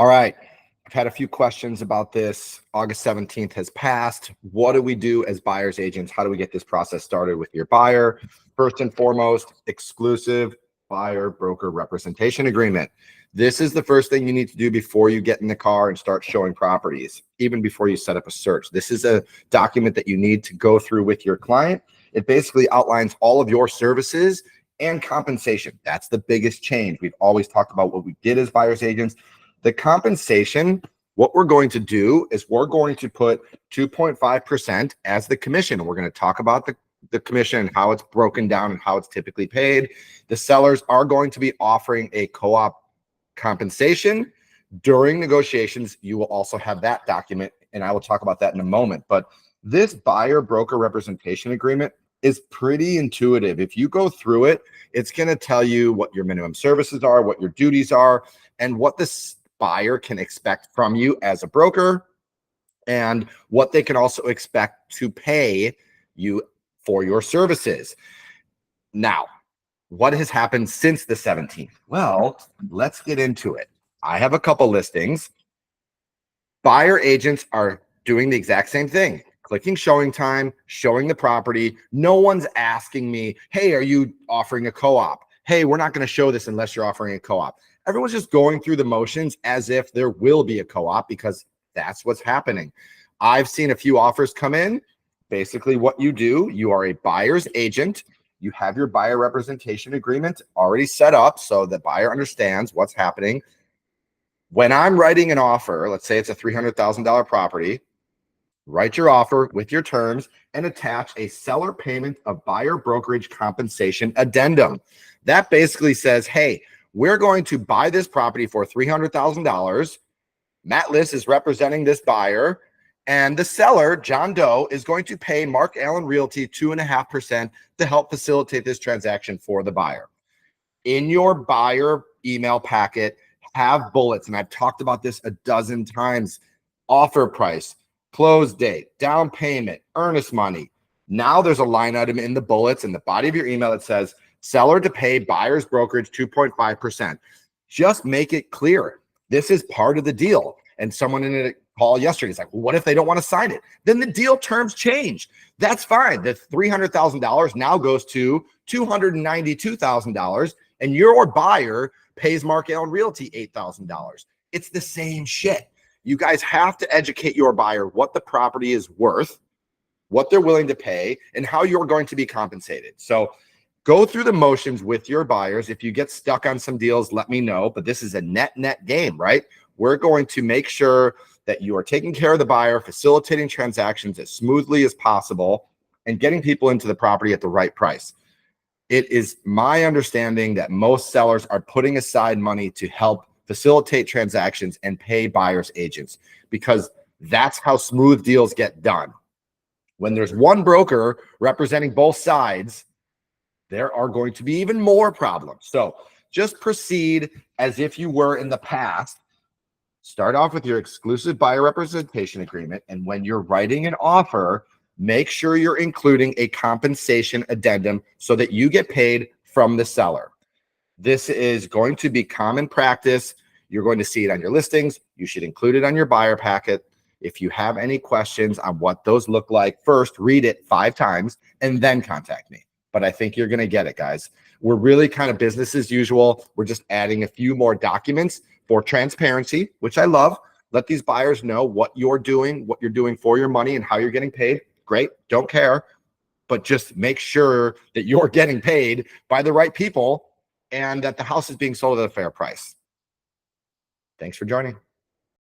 All right. I've had a few questions about this. August 17th has passed. What do we do as buyer's agents? How do we get this process started with your buyer? First and foremost, exclusive buyer broker representation agreement. This is the first thing you need to do before you get in the car and start showing properties, even before you set up a search. This is a document that you need to go through with your client. It basically outlines all of your services and compensation. That's the biggest change. We've always talked about what we did as buyer's agents. The compensation, what we're going to do is we're going to put 2.5% as the commission. And we're going to talk about the commission and how it's broken down and how it's typically paid. The sellers are going to be offering a co-op compensation. During negotiations, you will also have that document, and I will talk about that in a moment. But this buyer broker representation agreement is pretty intuitive. If you go through it, it's going to tell you what your minimum services are, what your duties are, and what this buyer can expect from you as a broker, and what they can also expect to pay you for your services. Now, what has happened since the 17th? Well, let's get into it. I have a couple listings. Buyer agents are doing the exact same thing. Clicking showing time, showing the property. No one's asking me, hey, are you offering a co-op? Hey, we're not going to show this unless you're offering a co-op. Everyone's just going through the motions as if there will be a co-op because that's what's happening. I've seen a few offers come in. Basically what you do, you are a buyer's agent. You have your buyer representation agreement already set up so the buyer understands what's happening. When I'm writing an offer, let's say it's a $300,000 property, write your offer with your terms and attach a seller payment of buyer brokerage compensation addendum. That basically says, hey, we're going to buy this property for $300,000. Matt Liss is representing this buyer, and the seller, John Doe, is going to pay Mark Allen Realty 2.5% to help facilitate this transaction for the buyer. In your buyer email packet, have bullets, and I've talked about this a dozen times. Offer price, close date, down payment, earnest money. Now there's a line item in the bullets in the body of your email that says, seller to pay buyer's brokerage 2.5%. Just make it clear. This is part of the deal. And someone in a call yesterday is like, well, what if they don't want to sign it? Then the deal terms change. That's fine. The $300,000 now goes to $292,000, and your buyer pays Mark Allen Realty $8,000. It's the same shit. You guys have to educate your buyer what the property is worth, what they're willing to pay, and how you're going to be compensated. So go through the motions with your buyers. If you get stuck on some deals, let me know. But this is a net game, right? We're going to make sure that you are taking care of the buyer, facilitating transactions as smoothly as possible, and getting people into the property at the right price. It is my understanding that most sellers are putting aside money to help facilitate transactions and pay buyers agents, because that's how smooth deals get done. When there's one broker representing both sides, there are going to be even more problems. So just proceed as if you were in the past. Start off with your exclusive buyer representation agreement. And when you're writing an offer, make sure you're including a compensation addendum so that you get paid from the seller. This is going to be common practice. You're going to see it on your listings. You should include it on your buyer packet. If you have any questions on what those look like, first read it 5 times and then contact me. But I think you're going to get it, guys. We're really kind of business as usual. We're just adding a few more documents for transparency, which I love. Let these buyers know what you're doing for your money and how you're getting paid. Great. Don't care. But just make sure that you're getting paid by the right people and that the house is being sold at a fair price. Thanks for joining.